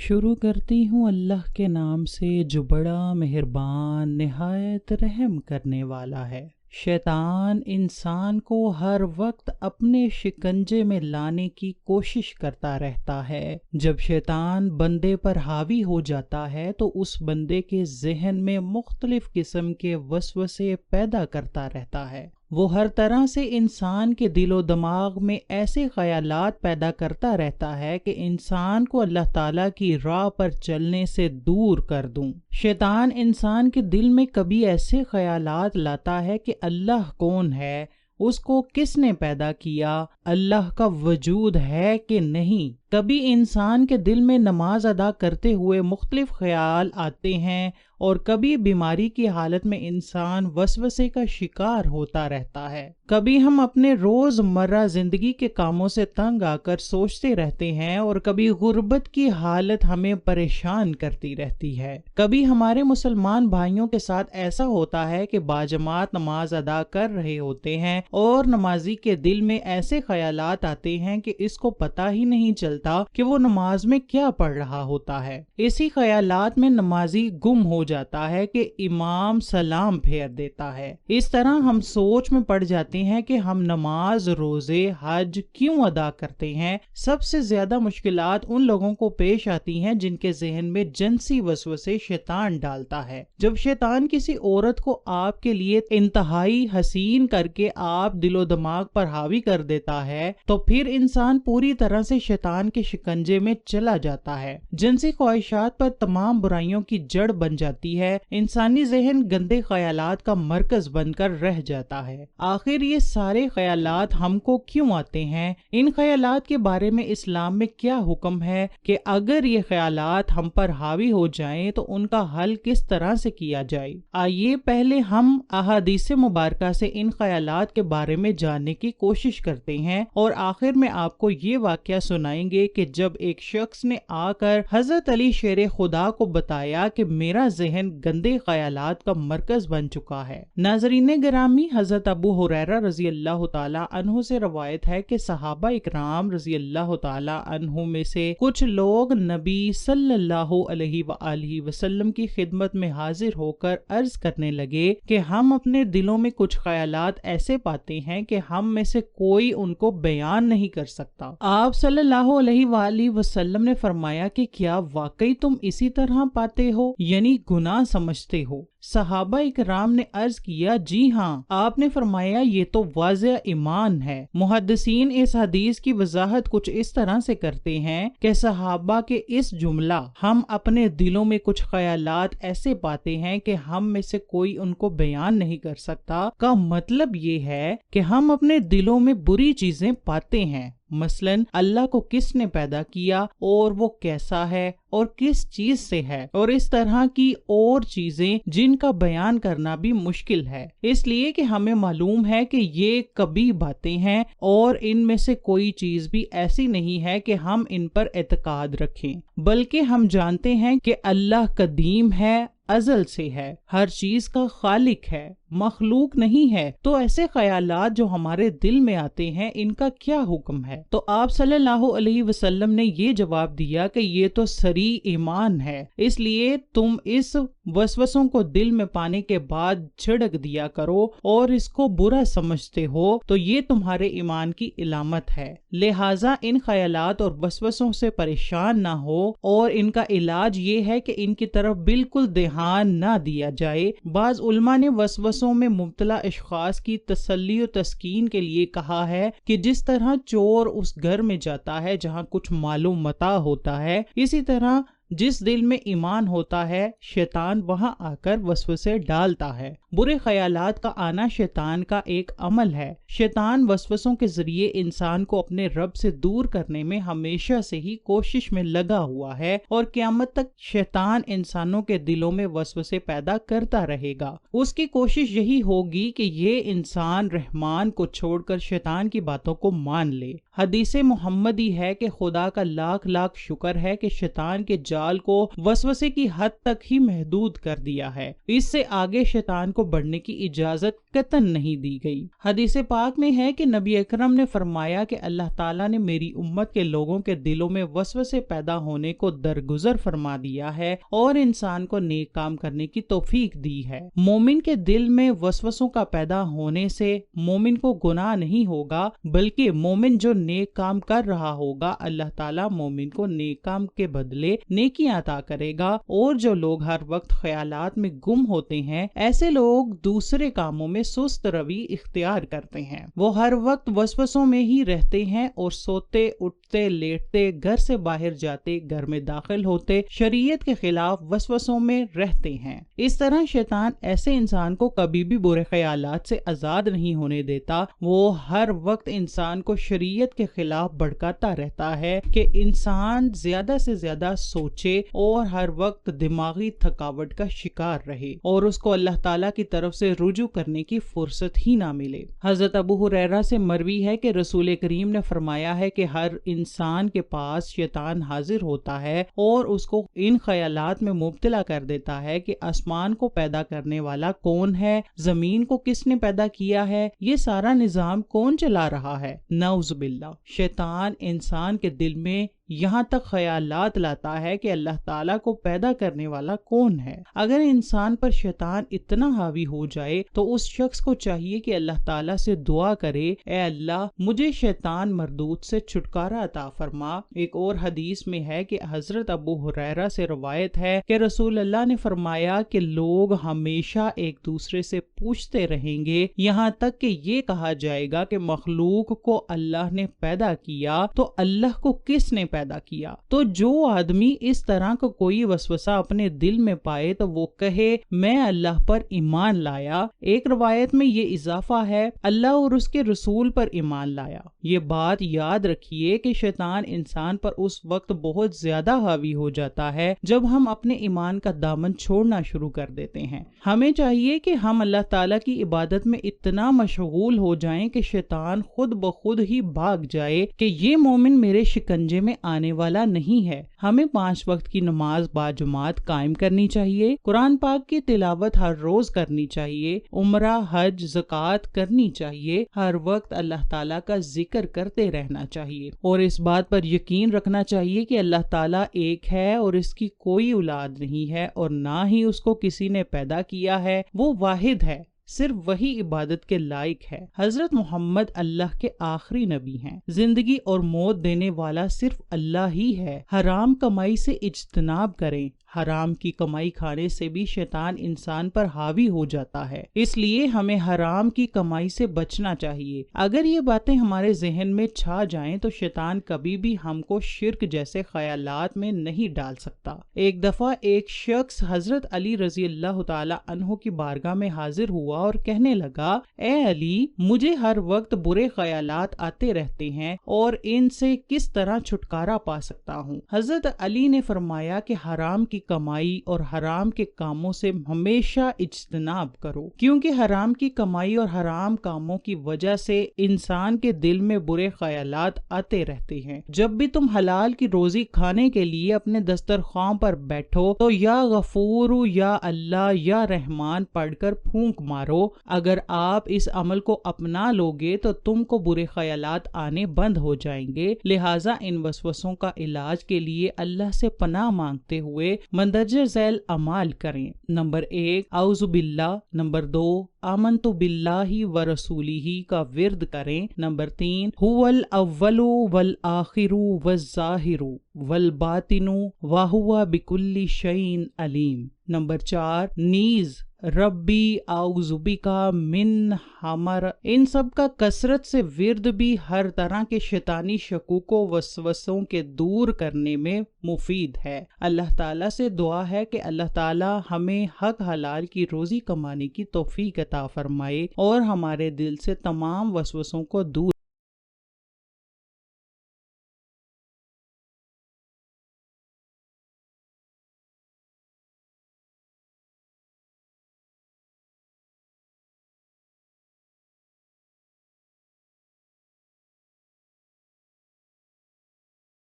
شروع کرتی ہوں اللہ کے نام سے جو بڑا مہربان نہایت رحم کرنے والا ہے۔ شیطان انسان کو ہر وقت اپنے شکنجے میں لانے کی کوشش کرتا رہتا ہے۔ جب شیطان بندے پر حاوی ہو جاتا ہے تو اس بندے کے ذہن میں مختلف قسم کے وسوسے پیدا کرتا رہتا ہے۔ وہ ہر طرح سے انسان کے دل و دماغ میں ایسے خیالات پیدا کرتا رہتا ہے کہ انسان کو اللہ تعالیٰ کی راہ پر چلنے سے دور کر دوں۔ شیطان انسان کے دل میں کبھی ایسے خیالات لاتا ہے کہ اللہ کون ہے، اس کو کس نے پیدا کیا، اللہ کا وجود ہے کہ نہیں۔ کبھی انسان کے دل میں نماز ادا کرتے ہوئے مختلف خیال آتے ہیں اور کبھی بیماری کی حالت میں انسان وسوسے کا شکار ہوتا رہتا ہے۔ کبھی ہم اپنے روز مرہ زندگی کے کاموں سے تنگ آ کر سوچتے رہتے ہیں اور کبھی غربت کی حالت ہمیں پریشان کرتی رہتی ہے۔ کبھی ہمارے مسلمان بھائیوں کے ساتھ ایسا ہوتا ہے کہ باجماعت نماز ادا کر رہے ہوتے ہیں اور نمازی کے دل میں ایسے خیالات آتے ہیں کہ اس کو پتہ ہی نہیں چلتا کہ وہ نماز میں کیا پڑھ رہا ہوتا ہے۔ اسی خیالات میں نمازی گم ہو جاتا ہے کہ امام سلام پھیر دیتا ہے۔ اس طرح ہم سوچ میں پڑ جاتے ہیں کہ ہم نماز، روزے، حج کیوں ادا کرتے ہیں۔ سب سے زیادہ مشکلات ان لوگوں کو پیش آتی ہیں جن کے ذہن میں جنسی وسوسے شیطان ڈالتا ہے۔ جب شیطان کسی عورت کو آپ کے لیے انتہائی حسین کر کے آپ دل و دماغ پر حاوی کر دیتا ہے تو پھر انسان پوری طرح سے شیطان کے شکنجے میں چلا جاتا ہے۔ جنسی خواہشات پر تمام برائیوں کی جڑ بن جاتی ہے۔ انسانی ذہن گندے خیالات کا مرکز بن کر رہ جاتا ہے۔ آخر یہ سارے خیالات ہم کو کیوں آتے ہیں؟ ان خیالات کے بارے میں اسلام میں کیا حکم ہے کہ اگر یہ خیالات ہم پر حاوی ہو جائیں تو ان کا حل کس طرح سے کیا جائے؟ آئیے پہلے ہم احادیث مبارکہ سے ان خیالات کے بارے میں جاننے کی کوشش کرتے ہیں اور آخر میں آپ کو یہ واقعہ سنائیں گے کہ جب ایک شخص نے آ کر حضرت علی شیر خدا کو بتایا کہ میرا ذہن گندے خیالات کا مرکز بن چکا ہے۔ ناظرین گرامی، حضرت ابو ہریرہ رضی اللہ تعالی عنہ سے روایت ہے کہ صحابہ اکرام رضی اللہ تعالی عنہ میں سے کچھ لوگ نبی صلی اللہ علیہ وآلہ وسلم کی خدمت میں حاضر ہو کر عرض کرنے لگے کہ ہم اپنے دلوں میں کچھ خیالات ایسے پاتے ہیں کہ ہم میں سے کوئی ان کو بیان نہیں کر سکتا۔ آپ صلی اللہ علیہ وآلہ وسلم نے فرمایا کہ کیا واقعی تم اسی طرح پاتے ہو، یعنی گناہ سمجھتے ہو؟ صحابہ اکرام نے عرض کیا، جی ہاں۔ آپ نے فرمایا یہ تو واضح ایمان ہے۔ محدثین اس حدیث کی وضاحت کچھ اس طرح سے کرتے ہیں کہ صحابہ کے اس جملہ ہم اپنے دلوں میں کچھ خیالات ایسے پاتے ہیں کہ ہم میں سے کوئی ان کو بیان نہیں کر سکتا کا مطلب یہ ہے کہ ہم اپنے دلوں میں بری چیزیں پاتے ہیں، مثلاً اللہ کو کس نے پیدا کیا اور وہ کیسا ہے اور کس چیز سے ہے، اور اس طرح کی اور چیزیں جن کا بیان کرنا بھی مشکل ہے، اس لیے کہ ہمیں معلوم ہے کہ یہ کبھی باتیں ہیں اور ان میں سے کوئی چیز بھی ایسی نہیں ہے کہ ہم ان پر اعتقاد رکھیں، بلکہ ہم جانتے ہیں کہ اللہ قدیم ہے، ازل سے ہے، ہر چیز کا خالق ہے، مخلوق نہیں ہے۔ تو ایسے خیالات جو ہمارے دل میں آتے ہیں ان کا کیا حکم ہے؟ تو آپ صلی اللہ علیہ وسلم نے یہ جواب دیا کہ یہ تو صریح ایمان ہے، اس لیے تم اس وسوسوں کو دل میں پانے کے بعد جھڑک دیا کرو، اور اس کو برا سمجھتے ہو تو یہ تمہارے ایمان کی علامت ہے۔ لہٰذا ان خیالات اور وسوسوں سے پریشان نہ ہو، اور ان کا علاج یہ ہے کہ ان کی طرف بالکل دھیان نہ دیا جائے۔ بعض علماء نے وسوسوں میں مبتلا اشخاص کی تسلی و تسکین کے لیے کہا ہے کہ جس طرح چور اس گھر میں جاتا ہے جہاں کچھ مال و متاع ہوتا ہے، اسی طرح جس دل میں ایمان ہوتا ہے شیطان وہاں آ کر وسوسے ڈالتا ہے۔ برے خیالات کا آنا شیطان کا ایک عمل ہے۔ شیطان وسوسوں کے ذریعے انسان کو اپنے رب سے دور کرنے میں ہمیشہ سے ہی کوشش میں لگا ہوا ہے، اور قیامت تک شیطان انسانوں کے دلوں میں وسوسے پیدا کرتا رہے گا۔ اس کی کوشش یہی ہوگی کہ یہ انسان رحمان کو چھوڑ کر شیطان کی باتوں کو مان لے۔ حدیث محمدی ہے کہ خدا کا لاکھ لاکھ شکر ہے کہ شیطان کے جال کو وسوسے کی حد تک ہی محدود کر دیا ہے، اس سے آگے شیطان کو بڑھنے کی اجازت حقیقتاً نہیں دی گئی۔ حدیث پاک میں ہے کہ نبی اکرم نے فرمایا کہ اللہ تعالیٰ نے میری امت کے لوگوں کے دلوں میں وسوسے پیدا ہونے کو درگزر فرما دیا ہے اور انسان کو نیک کام کرنے کی توفیق دی ہے۔ مومن کے دل میں وسوسوں کا پیدا ہونے سے مومن کو گناہ نہیں ہوگا، بلکہ مومن جو نیک کام کر رہا ہوگا اللہ تعالیٰ مومن کو نیک کام کے بدلے نیکیاں عطا کرے گا۔ اور جو لوگ ہر وقت خیالات میں گم ہوتے ہیں، ایسے لوگ دوسرے کاموں میں سست روی اختیار کرتے ہیں، وہ ہر وقت وسوسوں میں ہی رہتے ہیں اور سوتے اٹھتے لیٹتے، گھر سے باہر جاتے، گھر میں داخل ہوتے، شریعت کے خلاف وسوسوں میں رہتے ہیں۔ اس طرح شیطان ایسے انسان کو کبھی بھی برے خیالات سے آزاد نہیں ہونے دیتا، وہ ہر وقت انسان کو شریعت کے خلاف بھڑکاتا رہتا ہے کہ انسان زیادہ سے زیادہ سوچے اور ہر وقت دماغی تھکاوٹ کا شکار رہے اور اس کو اللہ تعالیٰ کی طرف سے رجوع کرنے کی فرصت ہی نہ ملے۔ حضرت ابو ہریرہ سے مروی ہے کہ رسول کریم نے فرمایا ہے کہ ہر انسان کے پاس شیطان حاضر ہوتا ہے اور اس کو ان خیالات میں مبتلا کر دیتا ہے کہ آسمان کو پیدا کرنے والا کون ہے، زمین کو کس نے پیدا کیا ہے، یہ سارا نظام کون چلا رہا ہے۔ نعوذ باللہ، شیطان انسان کے دل میں یہاں تک خیالات لاتا ہے کہ اللہ تعالیٰ کو پیدا کرنے والا کون ہے۔ اگر انسان پر شیطان اتنا حاوی ہو جائے تو اس شخص کو چاہیے کہ اللہ تعالیٰ سے دعا کرے، اے اللہ مجھے شیطان مردود سے چھٹکارا عطا فرما۔ ایک اور حدیث میں ہے کہ حضرت ابو ہریرہ سے روایت ہے کہ رسول اللہ نے فرمایا کہ لوگ ہمیشہ ایک دوسرے سے پوچھتے رہیں گے یہاں تک کہ یہ کہا جائے گا کہ مخلوق کو اللہ نے پیدا کیا تو اللہ کو کس نے پیدا کیا؟ تو جو آدمی اس طرح کا کوئی وسوسہ اپنے دل میں پائے تو وہ کہے میں اللہ پر ایمان لایا۔ ایک روایت میں یہ اضافہ ہے اللہ اور اس کے رسول پر ایمان لایا۔ یہ بات یاد رکھیے کہ شیطان انسان پر اس وقت بہت زیادہ حاوی ہو جاتا ہے جب ہم اپنے ایمان کا دامن چھوڑنا شروع کر دیتے ہیں۔ ہمیں چاہیے کہ ہم اللہ تعالیٰ کی عبادت میں اتنا مشغول ہو جائیں کہ شیطان خود بخود ہی بھاگ جائے کہ یہ مومن میرے شکنجے میں آنے والا نہیں ہے۔ ہمیں 5 وقت کی نماز باجماعت قائم کرنی چاہیے، قرآن پاک کی تلاوت ہر روز کرنی چاہیے، عمرہ، حج، زکوٰۃ کرنی چاہیے، ہر وقت اللہ تعالیٰ کا ذکر کرتے رہنا چاہیے اور اس بات پر یقین رکھنا چاہیے کہ اللہ تعالیٰ ایک ہے اور اس کی کوئی اولاد نہیں ہے اور نہ ہی اس کو کسی نے پیدا کیا ہے، وہ واحد ہے، صرف وہی عبادت کے لائق ہے۔ حضرت محمد اللہ کے آخری نبی ہیں، زندگی اور موت دینے والا صرف اللہ ہی ہے۔ حرام کمائی سے اجتناب کریں، حرام کی کمائی کھانے سے بھی شیطان انسان پر حاوی ہو جاتا ہے، اس لیے ہمیں حرام کی کمائی سے بچنا چاہیے۔ اگر یہ باتیں ہمارے ذہن میں چھا جائیں تو شیطان کبھی بھی ہم کو شرک جیسے خیالات میں نہیں ڈال سکتا۔ ایک دفعہ ایک شخص حضرت علی رضی اللہ تعالی عنہ کی بارگاہ میں حاضر ہوا اور کہنے لگا، اے علی، مجھے ہر وقت برے خیالات آتے رہتے ہیں اور ان سے کس طرح چھٹکارا پا سکتا ہوں؟ حضرت علی نے فرمایا کہ حرام کی کمائی اور حرام کے کاموں سے ہمیشہ اجتناب کرو، کیونکہ حرام کی کمائی اور حرام کاموں کی وجہ سے انسان کے دل میں برے خیالات آتے رہتے ہیں۔ جب بھی تم حلال کی روزی کھانے کے لیے اپنے دسترخوان پر بیٹھو تو یا غفور یا اللہ یا رحمان پڑھ کر پھونک مارو۔ اگر آپ اس عمل کو اپنا لوگے تو تم کو برے خیالات آنے بند ہو جائیں گے۔ لہٰذا ان وسوسوں کا علاج کے لیے اللہ سے پناہ مانگتے ہوئے مندرجہ ذیل اعمال کریں۔ نمبر 1 اعوذ باللہ، نمبر 2 آمنت باللہ ورسولہ کا ورد کریں، نمبر 3 هو الاول والآخر والظاہر والباطن وہو بکل شیء علیم، نمبر 4 نیز ربی اعوذ بکا من حمر۔ ان سب کا کثرت سے ورد بھی ہر طرح کے شیطانی شکوک و وسوسوں کے دور کرنے میں مفید ہے۔ اللہ تعالیٰ سے دعا ہے کہ اللہ تعالیٰ ہمیں حق حلال کی روزی کمانے کی توفیق عطا فرمائے اور ہمارے دل سے تمام وسوسوں کو دور